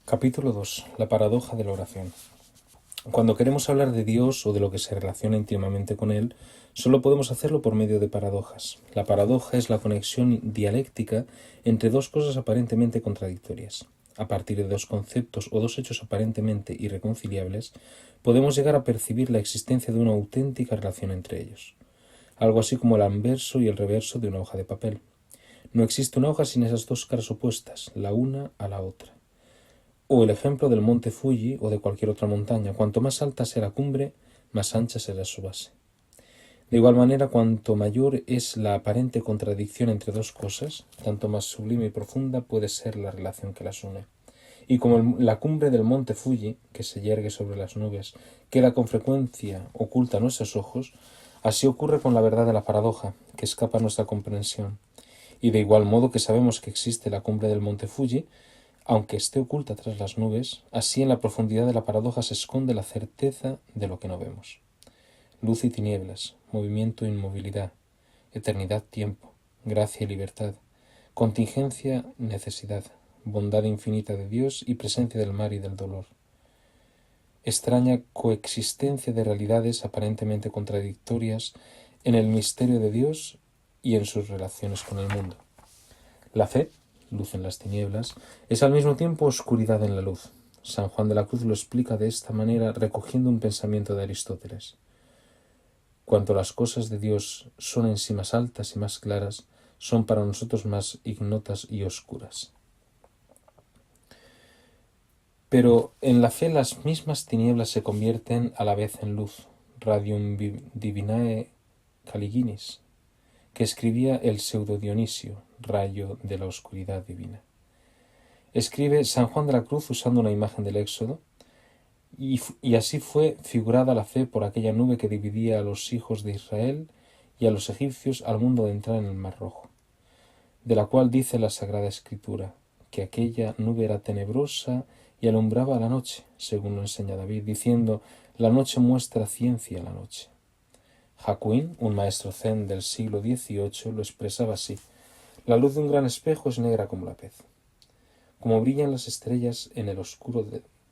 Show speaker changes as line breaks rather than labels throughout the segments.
Capítulo 2. La paradoja de la oración. Cuando queremos hablar de Dios o de lo que se relaciona íntimamente con Él, solo podemos hacerlo por medio de paradojas. La paradoja es la conexión dialéctica entre dos cosas aparentemente contradictorias. A partir de dos conceptos o dos hechos aparentemente irreconciliables, podemos llegar a percibir la existencia de una auténtica relación entre ellos. Algo así como el anverso y el reverso de una hoja de papel. No existe una hoja sin esas dos caras opuestas, la una a la otra. O el ejemplo del monte Fuji o de cualquier otra montaña. Cuanto más alta sea la cumbre, más ancha será su base. De igual manera, cuanto mayor es la aparente contradicción entre dos cosas, tanto más sublime y profunda puede ser la relación que las une. Y como la cumbre del monte Fuji, que se yergue sobre las nubes, queda con frecuencia oculta a nuestros ojos, así ocurre con la verdad de la paradoja, que escapa a nuestra comprensión. Y de igual modo que sabemos que existe la cumbre del monte Fuji, aunque esté oculta tras las nubes, así en la profundidad de la paradoja se esconde la certeza de lo que no vemos. Luz y tinieblas, movimiento e inmovilidad, eternidad, tiempo, gracia y libertad, contingencia, necesidad, bondad infinita de Dios y presencia del mal y del dolor. Extraña coexistencia de realidades aparentemente contradictorias en el misterio de Dios y en sus relaciones con el mundo. La fe, luz en las tinieblas, es al mismo tiempo oscuridad en la luz. San Juan de la Cruz lo explica de esta manera recogiendo un pensamiento de Aristóteles. Cuanto las cosas de Dios son en sí más altas y más claras, son para nosotros más ignotas y oscuras. Pero en la fe las mismas tinieblas se convierten a la vez en luz. Radium divinae caliginis, que escribía el pseudo Dionisio, rayo de la oscuridad divina. Escribe San Juan de la Cruz usando una imagen del Éxodo, y así fue figurada la fe por aquella nube que dividía a los hijos de Israel y a los egipcios al mundo de entrar en el Mar Rojo, de la cual dice la Sagrada Escritura, que aquella nube era tenebrosa y alumbraba la noche, según lo enseña David, diciendo, la noche muestra ciencia a la noche. Hakuin, un maestro zen del siglo XVIII, lo expresaba así, la luz de un gran espejo es negra como la pez. Como brillan las estrellas en el oscuro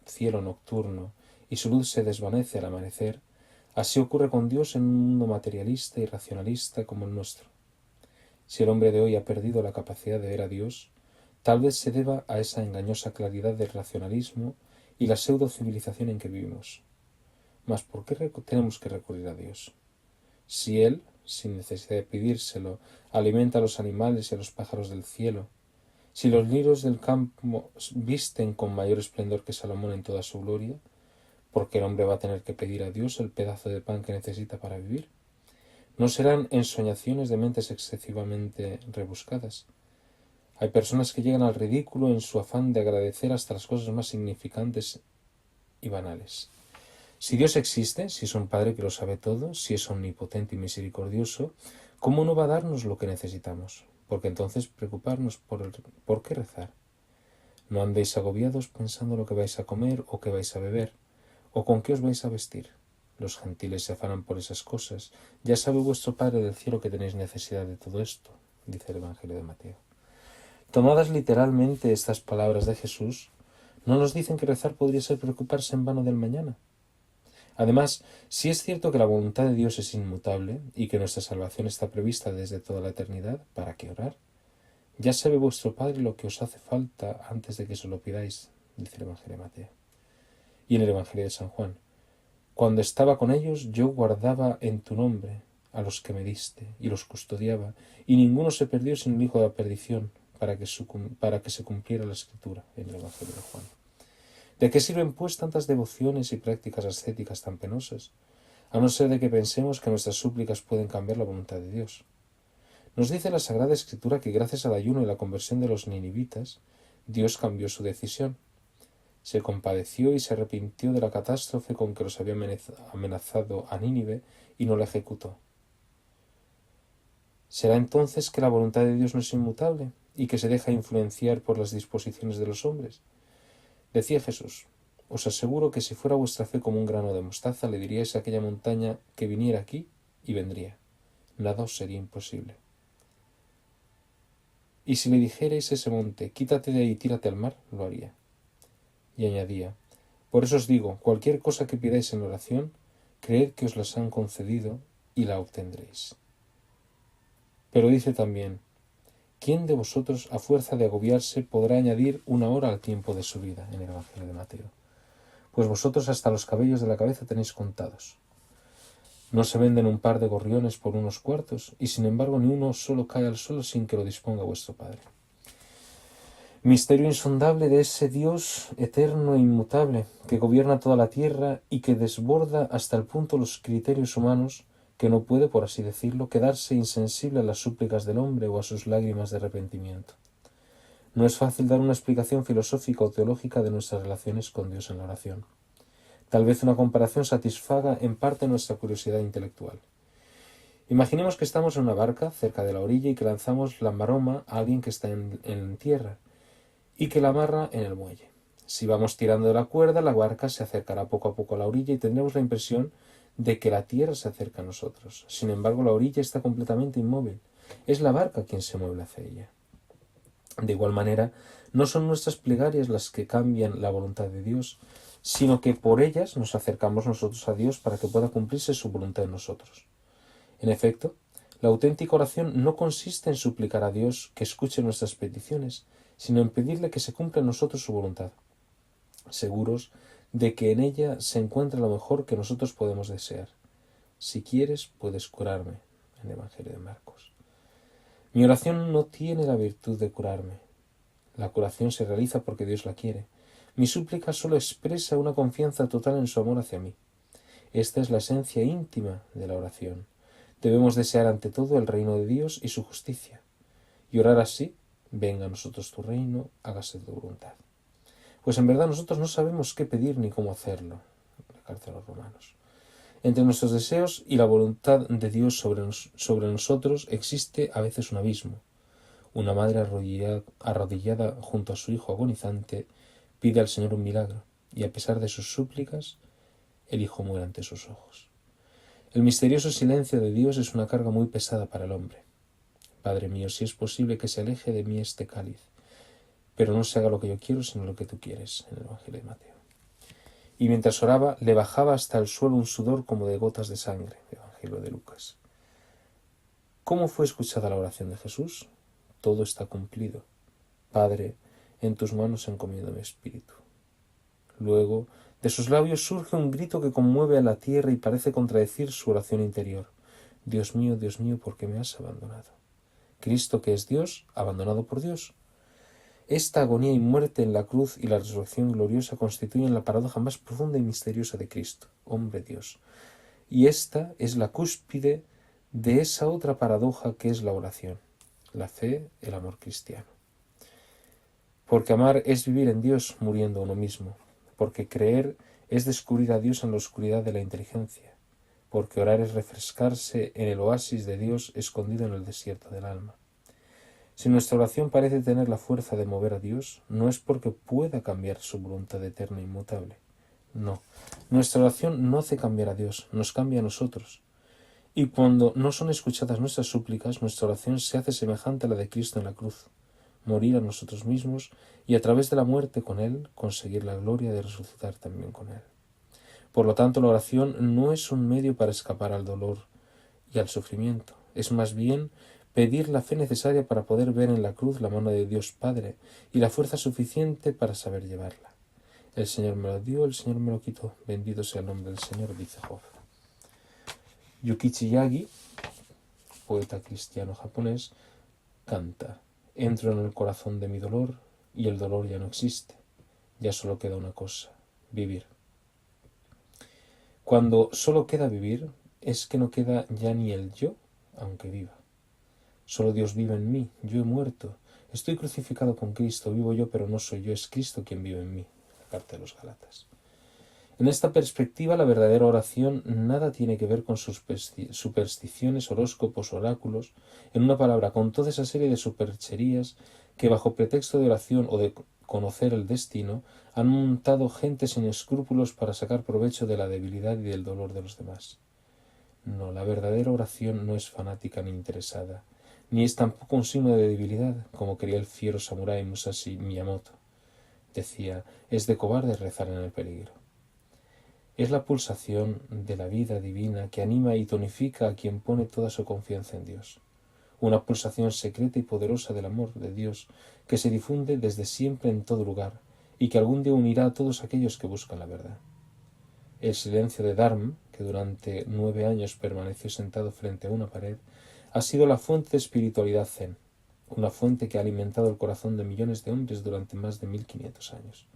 cielo nocturno y su luz se desvanece al amanecer, así ocurre con Dios en un mundo materialista y racionalista como el nuestro. Si el hombre de hoy ha perdido la capacidad de ver a Dios, tal vez se deba a esa engañosa claridad del racionalismo y la pseudo-civilización en que vivimos. Mas ¿por qué tenemos que recurrir a Dios? Si Él, sin necesidad de pedírselo, alimenta a los animales y a los pájaros del cielo, si los lirios del campo visten con mayor esplendor que Salomón en toda su gloria, ¿por qué el hombre va a tener que pedir a Dios el pedazo de pan que necesita para vivir? ¿No serán ensoñaciones de mentes excesivamente rebuscadas? Hay personas que llegan al ridículo en su afán de agradecer hasta las cosas más significantes y banales. Si Dios existe, si es un Padre que lo sabe todo, si es omnipotente y misericordioso, ¿cómo no va a darnos lo que necesitamos? Porque entonces preocuparnos por qué rezar. No andéis agobiados pensando lo que vais a comer o qué vais a beber, o con qué os vais a vestir. Los gentiles se afanan por esas cosas. Ya sabe vuestro Padre del cielo que tenéis necesidad de todo esto, dice el Evangelio de Mateo. Tomadas literalmente estas palabras de Jesús, ¿no nos dicen que rezar podría ser preocuparse en vano del mañana? Además, si es cierto que la voluntad de Dios es inmutable y que nuestra salvación está prevista desde toda la eternidad, ¿para qué orar? Ya sabe vuestro Padre lo que os hace falta antes de que se lo pidáis, dice el Evangelio de Mateo. Y en el Evangelio de San Juan, cuando estaba con ellos, yo guardaba en tu nombre a los que me diste y los custodiaba, y ninguno se perdió sin el hijo de la perdición, para que se cumpliera la Escritura en el Evangelio de Juan. ¿De qué sirven, pues, tantas devociones y prácticas ascéticas tan penosas? A no ser de que pensemos que nuestras súplicas pueden cambiar la voluntad de Dios. Nos dice la Sagrada Escritura que gracias al ayuno y la conversión de los ninivitas, Dios cambió su decisión. Se compadeció y se arrepintió de la catástrofe con que los había amenazado a Nínive y no la ejecutó. ¿Será entonces que la voluntad de Dios no es inmutable y que se deja influenciar por las disposiciones de los hombres? Decía Jesús, os aseguro que si fuera vuestra fe como un grano de mostaza, le diríais a aquella montaña que viniera aquí y vendría. Nada os sería imposible. Y si le dijerais a ese monte, quítate de ahí y tírate al mar, lo haría. Y añadía: por eso os digo, cualquier cosa que pidáis en oración, creed que os las han concedido y la obtendréis. Pero dice también: ¿quién de vosotros, a fuerza de agobiarse, podrá añadir una hora al tiempo de su vida? En el Evangelio de Mateo. Pues vosotros hasta los cabellos de la cabeza tenéis contados. No se venden un par de gorriones por unos cuartos, y sin embargo ni uno solo cae al suelo sin que lo disponga vuestro Padre. Misterio insondable de ese Dios eterno e inmutable, que gobierna toda la tierra y que desborda hasta el punto los criterios humanos, que no puede, por así decirlo, quedarse insensible a las súplicas del hombre o a sus lágrimas de arrepentimiento. No es fácil dar una explicación filosófica o teológica de nuestras relaciones con Dios en la oración. Tal vez una comparación satisfaga en parte nuestra curiosidad intelectual. Imaginemos que estamos en una barca cerca de la orilla y que lanzamos la maroma a alguien que está en tierra y que la amarra en el muelle. Si vamos tirando de la cuerda, la barca se acercará poco a poco a la orilla y tendremos la impresión de que la tierra se acerca a nosotros. Sin embargo, la orilla está completamente inmóvil. Es la barca quien se mueve hacia ella. De igual manera, no son nuestras plegarias las que cambian la voluntad de Dios, sino que por ellas nos acercamos nosotros a Dios para que pueda cumplirse su voluntad en nosotros. En efecto, la auténtica oración no consiste en suplicar a Dios que escuche nuestras peticiones, sino en pedirle que se cumpla en nosotros su voluntad, seguros de que en ella se encuentra lo mejor que nosotros podemos desear. Si quieres, puedes curarme, en el Evangelio de Marcos. Mi oración no tiene la virtud de curarme. La curación se realiza porque Dios la quiere. Mi súplica solo expresa una confianza total en su amor hacia mí. Esta es la esencia íntima de la oración. Debemos desear ante todo el reino de Dios y su justicia, y orar así: venga a nosotros tu reino, hágase tu voluntad. Pues en verdad nosotros no sabemos qué pedir ni cómo hacerlo. La carta a los Romanos. Entre nuestros deseos y la voluntad de Dios sobre nosotros existe a veces un abismo. Una madre arrodillada junto a su hijo agonizante pide al Señor un milagro, y a pesar de sus súplicas, el hijo muere ante sus ojos. El misterioso silencio de Dios es una carga muy pesada para el hombre. Padre mío, si es posible que se aleje de mí este cáliz, pero no se haga lo que yo quiero, sino lo que tú quieres, en el Evangelio de Mateo. Y mientras oraba, le bajaba hasta el suelo un sudor como de gotas de sangre, el Evangelio de Lucas. ¿Cómo fue escuchada la oración de Jesús? Todo está cumplido. Padre, en tus manos encomiendo mi espíritu. Luego, de sus labios surge un grito que conmueve a la tierra y parece contradecir su oración interior. Dios mío, ¿por qué me has abandonado? Cristo, que es Dios, abandonado por Dios. Esta agonía y muerte en la cruz y la resurrección gloriosa constituyen la paradoja más profunda y misteriosa de Cristo, hombre Dios. Y esta es la cúspide de esa otra paradoja que es la oración, la fe, el amor cristiano. Porque amar es vivir en Dios muriendo a uno mismo, porque creer es descubrir a Dios en la oscuridad de la inteligencia, porque orar es refrescarse en el oasis de Dios escondido en el desierto del alma. Si nuestra oración parece tener la fuerza de mover a Dios, no es porque pueda cambiar su voluntad eterna e inmutable. No, nuestra oración no hace cambiar a Dios, nos cambia a nosotros. Y cuando no son escuchadas nuestras súplicas, nuestra oración se hace semejante a la de Cristo en la cruz, morir a nosotros mismos y a través de la muerte con Él conseguir la gloria de resucitar también con Él. Por lo tanto, la oración no es un medio para escapar al dolor y al sufrimiento, es más bien pedir la fe necesaria para poder ver en la cruz la mano de Dios Padre y la fuerza suficiente para saber llevarla. El Señor me lo dio, el Señor me lo quitó. Bendito sea el nombre del Señor, dice Job. Yukichi Yagi, poeta cristiano japonés, canta: entro en el corazón de mi dolor y el dolor ya no existe. Ya solo queda una cosa: vivir. Cuando solo queda vivir, es que no queda ya ni el yo, aunque viva. Solo Dios vive en mí, yo he muerto. Estoy crucificado con Cristo, vivo yo, pero no soy yo, es Cristo quien vive en mí. La carta de los Gálatas. En esta perspectiva, la verdadera oración nada tiene que ver con supersticiones, horóscopos, oráculos, en una palabra, con toda esa serie de supercherías que bajo pretexto de oración o de conocer el destino han montado gente sin escrúpulos para sacar provecho de la debilidad y del dolor de los demás. No, la verdadera oración no es fanática ni interesada, ni es tampoco un signo de debilidad, como quería el fiero samurái Musashi Miyamoto. decía, es de cobarde rezar en el peligro. Es la pulsación de la vida divina que anima y tonifica a quien pone toda su confianza en Dios. Una pulsación secreta y poderosa del amor de Dios que se difunde desde siempre en todo lugar y que algún día unirá a todos aquellos que buscan la verdad. El silencio de Dharma, que durante 9 años permaneció sentado frente a una pared, ha sido la fuente de espiritualidad zen, una fuente que ha alimentado el corazón de millones de hombres durante más de 1500 años.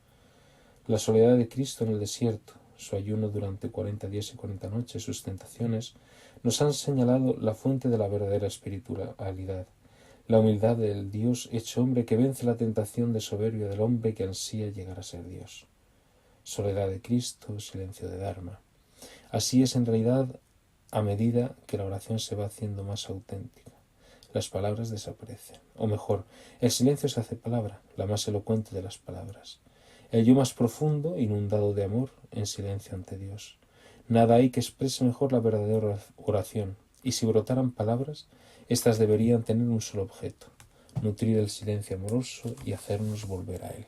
La soledad de Cristo en el desierto, su ayuno durante 40 días y 40 noches, sus tentaciones, nos han señalado la fuente de la verdadera espiritualidad, la humildad del Dios hecho hombre que vence la tentación de soberbia del hombre que ansía llegar a ser Dios. Soledad de Cristo, silencio de Dharma. Así es en realidad a medida que la oración se va haciendo más auténtica. Las palabras desaparecen, o mejor, el silencio se hace palabra, la más elocuente de las palabras. El yo más profundo, inundado de amor, en silencio ante Dios. Nada hay que exprese mejor la verdadera oración, y si brotaran palabras, éstas deberían tener un solo objeto, nutrir el silencio amoroso y hacernos volver a él.